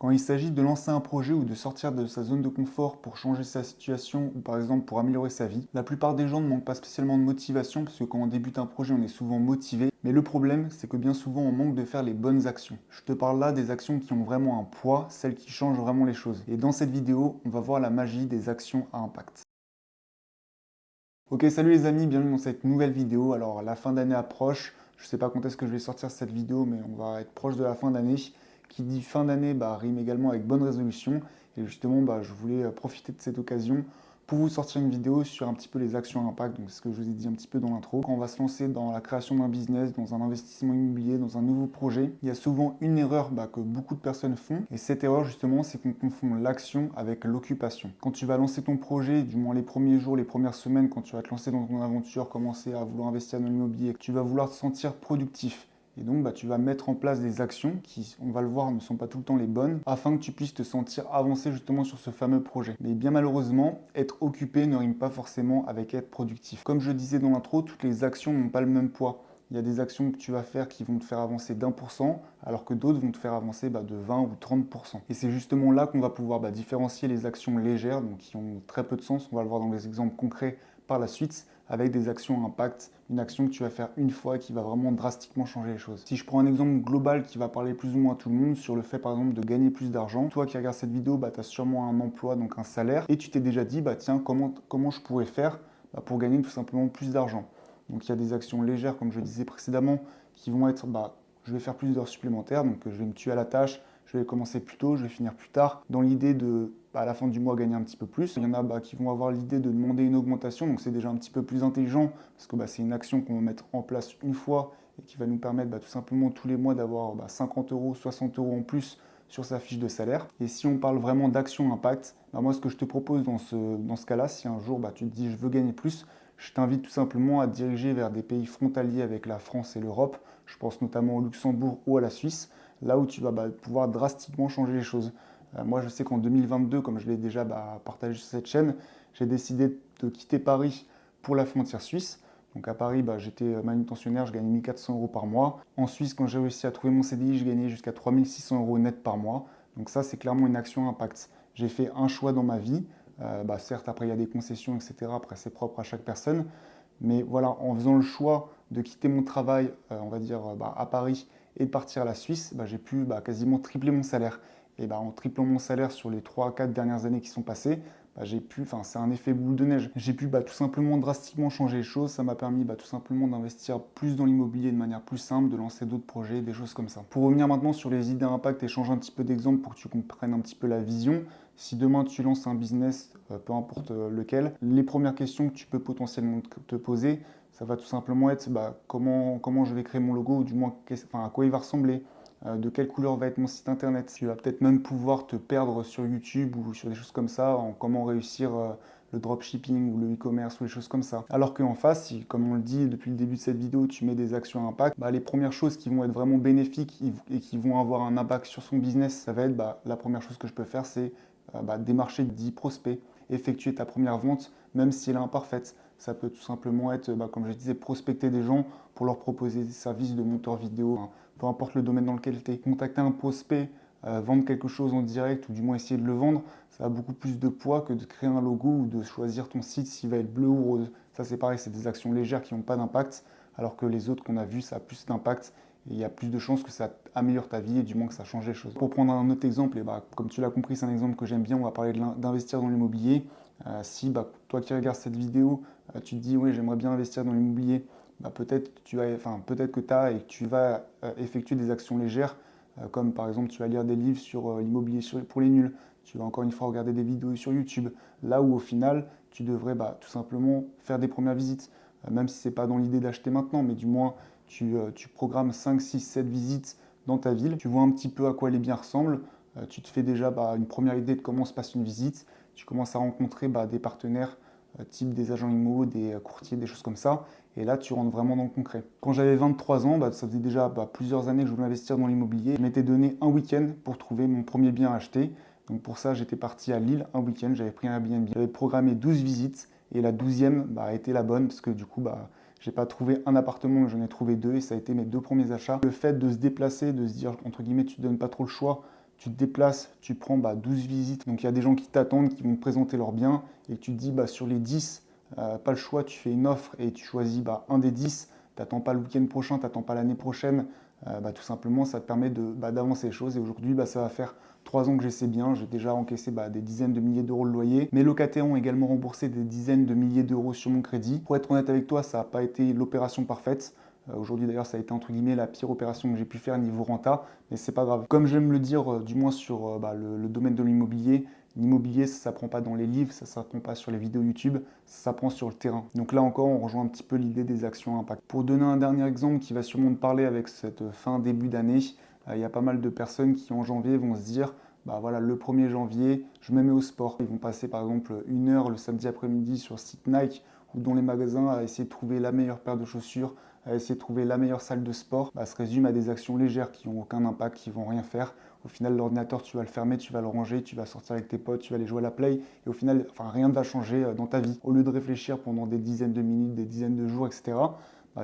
Quand il s'agit de lancer un projet ou de sortir de sa zone de confort pour changer sa situation ou par exemple pour améliorer sa vie, la plupart des gens ne manquent pas spécialement de motivation parce que quand on débute un projet, on est souvent motivé. Mais le problème, c'est que bien souvent, on manque de faire les bonnes actions. Je te parle là des actions qui ont vraiment un poids, celles qui changent vraiment les choses. Et dans cette vidéo, on va voir la magie des actions à impact. Ok, salut les amis, bienvenue dans cette nouvelle vidéo. Alors la fin d'année approche, je ne sais pas quand est-ce que je vais sortir cette vidéo, mais on va être proche de la fin d'année. Qui dit fin d'année rime également avec bonne résolution. Et justement, je voulais profiter de cette occasion pour vous sortir une vidéo sur un petit peu les actions à impact. Donc c'est ce que je vous ai dit un petit peu dans l'intro. Quand on va se lancer dans la création d'un business, dans un investissement immobilier, dans un nouveau projet, il y a souvent une erreur que beaucoup de personnes font. Et cette erreur justement, c'est qu'on confond l'action avec l'occupation. Quand tu vas lancer ton projet, du moins les premiers jours, les premières semaines, quand tu vas te lancer dans ton aventure, commencer à vouloir investir dans l'immobilier, que tu vas vouloir te sentir productif. Et donc, tu vas mettre en place des actions qui, on va le voir, ne sont pas tout le temps les bonnes, afin que tu puisses te sentir avancer justement sur ce fameux projet. Mais bien malheureusement, être occupé ne rime pas forcément avec être productif. Comme je disais dans l'intro, toutes les actions n'ont pas le même poids. Il y a des actions que tu vas faire qui vont te faire avancer d'1%, alors que d'autres vont te faire avancer de 20 ou 30%. Et c'est justement là qu'on va pouvoir différencier les actions légères, donc qui ont très peu de sens, on va le voir dans des exemples concrets par la suite, avec des actions à impact, une action que tu vas faire une fois qui va vraiment drastiquement changer les choses. Si je prends un exemple global qui va parler plus ou moins à tout le monde sur le fait par exemple de gagner plus d'argent, toi qui regardes cette vidéo, tu as sûrement un emploi, donc un salaire, et tu t'es déjà dit, tiens, comment je pourrais faire pour gagner tout simplement plus d'argent. Donc il y a des actions légères, comme je disais précédemment, qui vont être, je vais faire plus d'heures supplémentaires, donc je vais me tuer à la tâche, je vais commencer plus tôt, je vais finir plus tard, dans l'idée de, à la fin du mois, gagner un petit peu plus. Il y en a qui vont avoir l'idée de demander une augmentation, donc c'est déjà un petit peu plus intelligent, parce que c'est une action qu'on va mettre en place une fois, et qui va nous permettre tout simplement tous les mois d'avoir 50 euros, 60 euros en plus sur sa fiche de salaire. Et si on parle vraiment d'action impact, moi ce que je te propose dans ce cas-là, si un jour tu te dis je veux gagner plus, je t'invite tout simplement à te diriger vers des pays frontaliers avec la France et l'Europe. Je pense notamment au Luxembourg ou à la Suisse, là où tu vas pouvoir drastiquement changer les choses. Moi, je sais qu'en 2022, comme je l'ai déjà partagé sur cette chaîne, j'ai décidé de quitter Paris pour la frontière suisse. Donc à Paris, j'étais manutentionnaire, je gagnais 1400 euros par mois. En Suisse, quand j'ai réussi à trouver mon CDI, je gagnais jusqu'à 3600 euros net par mois. Donc ça, c'est clairement une action impact. J'ai fait un choix dans ma vie. Certes, après, il y a des concessions, etc. Après, c'est propre à chaque personne. Mais voilà, en faisant le choix de quitter mon travail, on va dire, à Paris et de partir à la Suisse, j'ai pu quasiment tripler mon salaire. Et en triplant mon salaire sur les 3 à 4 dernières années qui sont passées, c'est un effet boule de neige. J'ai pu tout simplement drastiquement changer les choses. Ça m'a permis tout simplement d'investir plus dans l'immobilier de manière plus simple, de lancer d'autres projets, des choses comme ça. Pour revenir maintenant sur les idées à impact et changer un petit peu d'exemple pour que tu comprennes un petit peu la vision, si demain tu lances un business, peu importe lequel, les premières questions que tu peux potentiellement te poser, ça va tout simplement être comment je vais créer mon logo, ou du moins à quoi il va ressembler, de quelle couleur va être mon site internet. Tu vas peut-être même pouvoir te perdre sur YouTube ou sur des choses comme ça, en comment réussir le dropshipping ou le e-commerce ou les choses comme ça. Alors qu'en face, si, comme on le dit depuis le début de cette vidéo, tu mets des actions à impact, les premières choses qui vont être vraiment bénéfiques et qui vont avoir un impact sur son business, ça va être la première chose que je peux faire, c'est démarcher 10 prospects, effectuer ta première vente, même si elle est imparfaite. Ça peut tout simplement être, comme je disais, prospecter des gens pour leur proposer des services de monteur vidéo, peu importe le domaine dans lequel tu es. Contacter un prospect, vendre quelque chose en direct ou du moins essayer de le vendre, ça a beaucoup plus de poids que de créer un logo ou de choisir ton site s'il va être bleu ou rose. Ça c'est pareil, c'est des actions légères qui n'ont pas d'impact, alors que les autres qu'on a vus, ça a plus d'impact. Et il y a plus de chances que ça améliore ta vie et du moins que ça change les choses. Pour prendre un autre exemple, et comme tu l'as compris, c'est un exemple que j'aime bien, on va parler d'investir dans l'immobilier. Si toi qui regardes cette vidéo, tu te dis oui, j'aimerais bien investir dans l'immobilier, peut-être que tu as et que tu vas effectuer des actions légères, comme par exemple tu vas lire des livres sur l'immobilier pour les nuls, tu vas encore une fois regarder des vidéos sur YouTube, là où au final tu devrais tout simplement faire des premières visites, même si ce n'est pas dans l'idée d'acheter maintenant, mais du moins tu programmes 5, 6, 7 visites dans ta ville, tu vois un petit peu à quoi les biens ressemblent, tu te fais déjà une première idée de comment se passe une visite, tu commences à rencontrer des partenaires type des agents IMO, des courtiers, des choses comme ça. Et là, tu rentres vraiment dans le concret. Quand j'avais 23 ans, ça faisait déjà plusieurs années que je voulais investir dans l'immobilier. Je m'étais donné un week-end pour trouver mon premier bien à acheter. Donc pour ça, j'étais parti à Lille un week-end. J'avais pris un Airbnb. J'avais programmé 12 visites et la 12e a été la bonne parce que du coup, j'ai pas trouvé un appartement, mais j'en ai trouvé 2 et ça a été mes 2 premiers achats. Le fait de se déplacer, de se dire, entre guillemets, tu ne donnes pas trop le choix, tu te déplaces, tu prends 12 visites, donc il y a des gens qui t'attendent, qui vont te présenter leurs biens, et tu te dis sur les 10, pas le choix, tu fais une offre et tu choisis un des 10, tu n'attends pas le week-end prochain, tu n'attends pas l'année prochaine, tout simplement ça te permet d'avancer les choses. Et aujourd'hui, ça va faire 3 ans que j'essaie bien, j'ai déjà encaissé des dizaines de milliers d'euros de loyer. Mes locataires ont également remboursé des dizaines de milliers d'euros sur mon crédit. Pour être honnête avec toi, ça n'a pas été l'opération parfaite. Aujourd'hui d'ailleurs, ça a été entre guillemets la pire opération que j'ai pu faire niveau renta, mais c'est pas grave. Comme j'aime le dire, du moins sur le domaine de l'immobilier, ça ne s'apprend pas dans les livres, ça ne s'apprend pas sur les vidéos YouTube, ça s'apprend sur le terrain. Donc là encore, on rejoint un petit peu l'idée des actions à impact. Pour donner un dernier exemple qui va sûrement te parler avec cette fin début d'année, il y a pas mal de personnes qui en janvier vont se dire voilà, le 1er janvier, je me mets au sport. Ils vont passer par exemple 1 heure le samedi après-midi sur le site Nike ou dans les magasins à essayer de trouver la meilleure paire de chaussures, à essayer de trouver la meilleure salle de sport. Se résume à des actions légères qui n'ont aucun impact, qui ne vont rien faire. Au final, l'ordinateur, tu vas le fermer, tu vas le ranger, tu vas sortir avec tes potes, tu vas aller jouer à la play. Et au final, rien ne va changer dans ta vie. Au lieu de réfléchir pendant des dizaines de minutes, des dizaines de jours, etc.,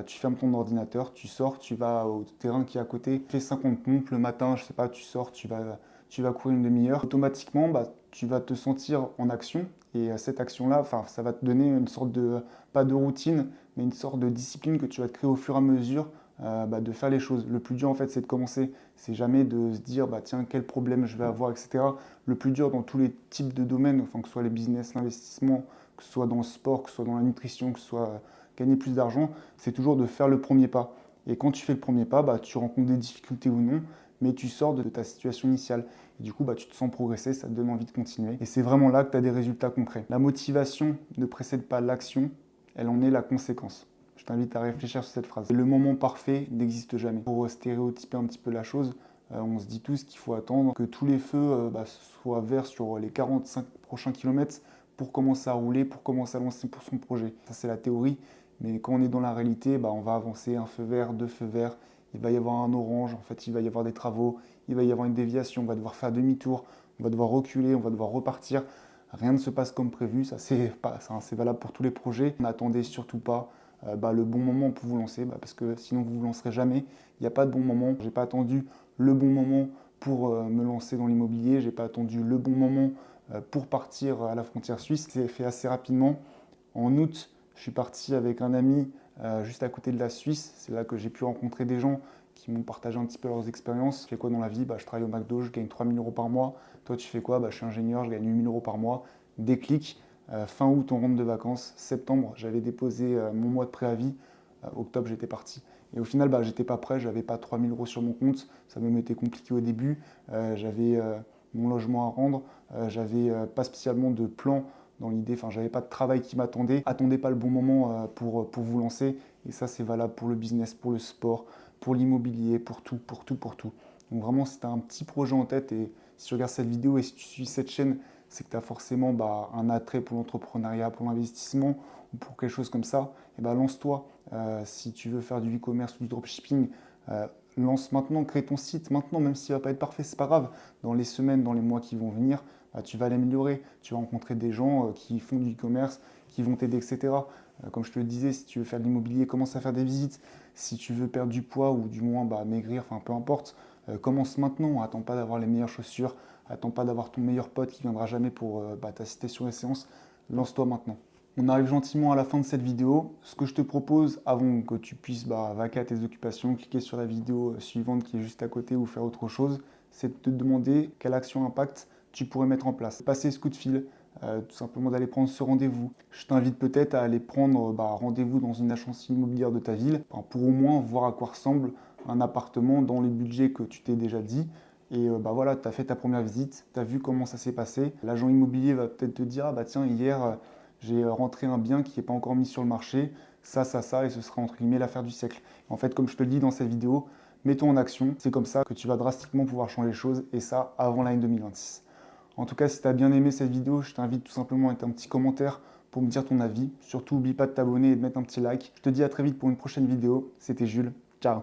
tu fermes ton ordinateur, tu sors, tu vas au terrain qui est à côté, tu fais 50 pompes le matin, je sais pas, tu sors, tu vas courir une demi-heure. Automatiquement, tu vas te sentir en action. Et cette action-là, ça va te donner une sorte de, pas de routine, mais une sorte de discipline que tu vas te créer au fur et à mesure de faire les choses. Le plus dur, en fait, c'est de commencer. C'est jamais de se dire, tiens, quel problème je vais avoir, etc. Le plus dur dans tous les types de domaines, que ce soit les business, l'investissement, que ce soit dans le sport, que ce soit dans la nutrition, que ce soit gagner plus d'argent, c'est toujours de faire le premier pas. Et quand tu fais le premier pas, tu rencontres des difficultés ou non, mais tu sors de ta situation initiale. Et du coup, tu te sens progresser, ça te donne envie de continuer. Et c'est vraiment là que tu as des résultats concrets. La motivation ne précède pas l'action, elle en est la conséquence. Je t'invite à réfléchir sur cette phrase. Le moment parfait n'existe jamais. Pour stéréotyper un petit peu la chose, on se dit tous qu'il faut attendre que tous les feux soient verts sur les 45 prochains kilomètres pour commencer à rouler, pour commencer à lancer pour son projet. Ça, c'est la théorie. Mais quand on est dans la réalité, on va avancer un feu vert, 2 feux verts, il va y avoir un orange, en fait il va y avoir des travaux, il va y avoir une déviation, on va devoir faire demi-tour, on va devoir reculer, on va devoir repartir. Rien ne se passe comme prévu, ça c'est valable pour tous les projets. N'attendez surtout pas le bon moment pour vous lancer, parce que sinon vous ne vous lancerez jamais. Il n'y a pas de bon moment. Je n'ai pas attendu le bon moment pour me lancer dans l'immobilier, je n'ai pas attendu le bon moment pour partir à la frontière suisse. C'est fait assez rapidement. En août, je suis parti avec un ami juste à côté de la Suisse. C'est là que j'ai pu rencontrer des gens qui m'ont partagé un petit peu leurs expériences. Je fais quoi dans la vie? Je travaille au McDo, je gagne 3 000 euros par mois. Toi, tu fais quoi? Je suis ingénieur, je gagne 8 000 euros par mois. Déclic. Fin août, on rentre de vacances. Septembre, j'avais déposé mon mois de préavis. Octobre, j'étais parti. Et au final, j'étais pas prêt, j'avais pas 3 000 euros sur mon compte. Ça me m'était compliqué au début. J'avais mon logement à rendre. J'avais pas spécialement de plan dans l'idée, j'avais pas de travail qui m'attendait. Attendez pas le bon moment pour vous lancer. Et ça, c'est valable pour le business, pour le sport, pour l'immobilier, pour tout, pour tout, pour tout. Donc vraiment, si tu as un petit projet en tête et si tu regardes cette vidéo et si tu suis cette chaîne, c'est que tu as forcément un attrait pour l'entrepreneuriat, pour l'investissement ou pour quelque chose comme ça, et lance-toi. Si tu veux faire du e-commerce ou du dropshipping, lance maintenant, crée ton site maintenant, même s'il ne va pas être parfait, c'est pas grave. Dans les semaines, dans les mois qui vont venir, tu vas l'améliorer. Tu vas rencontrer des gens qui font du e-commerce, qui vont t'aider, etc. Comme je te le disais, si tu veux faire de l'immobilier, commence à faire des visites. Si tu veux perdre du poids ou du moins maigrir, peu importe, commence maintenant. Attends pas d'avoir les meilleures chaussures, attends pas d'avoir ton meilleur pote qui viendra jamais pour t'assister sur les séances. Lance-toi maintenant. On arrive gentiment à la fin de cette vidéo. Ce que je te propose, avant que tu puisses vaquer à tes occupations, cliquer sur la vidéo suivante qui est juste à côté ou faire autre chose, c'est de te demander quelle action impact tu pourrais mettre en place. Passer ce coup de fil, tout simplement d'aller prendre ce rendez-vous. Je t'invite peut-être à aller prendre rendez-vous dans une agence immobilière de ta ville pour au moins voir à quoi ressemble un appartement dans les budgets que tu t'es déjà dit. Et voilà, tu as fait ta première visite, tu as vu comment ça s'est passé. L'agent immobilier va peut-être te dire, tiens, hier, j'ai rentré un bien qui n'est pas encore mis sur le marché, ça, et ce sera entre guillemets l'affaire du siècle. En fait, comme je te le dis dans cette vidéo, mets-toi en action, c'est comme ça que tu vas drastiquement pouvoir changer les choses, et ça avant l'année 2026. En tout cas, si tu as bien aimé cette vidéo, je t'invite tout simplement à mettre un petit commentaire pour me dire ton avis. Surtout, n'oublie pas de t'abonner et de mettre un petit like. Je te dis à très vite pour une prochaine vidéo. C'était Jules. Ciao.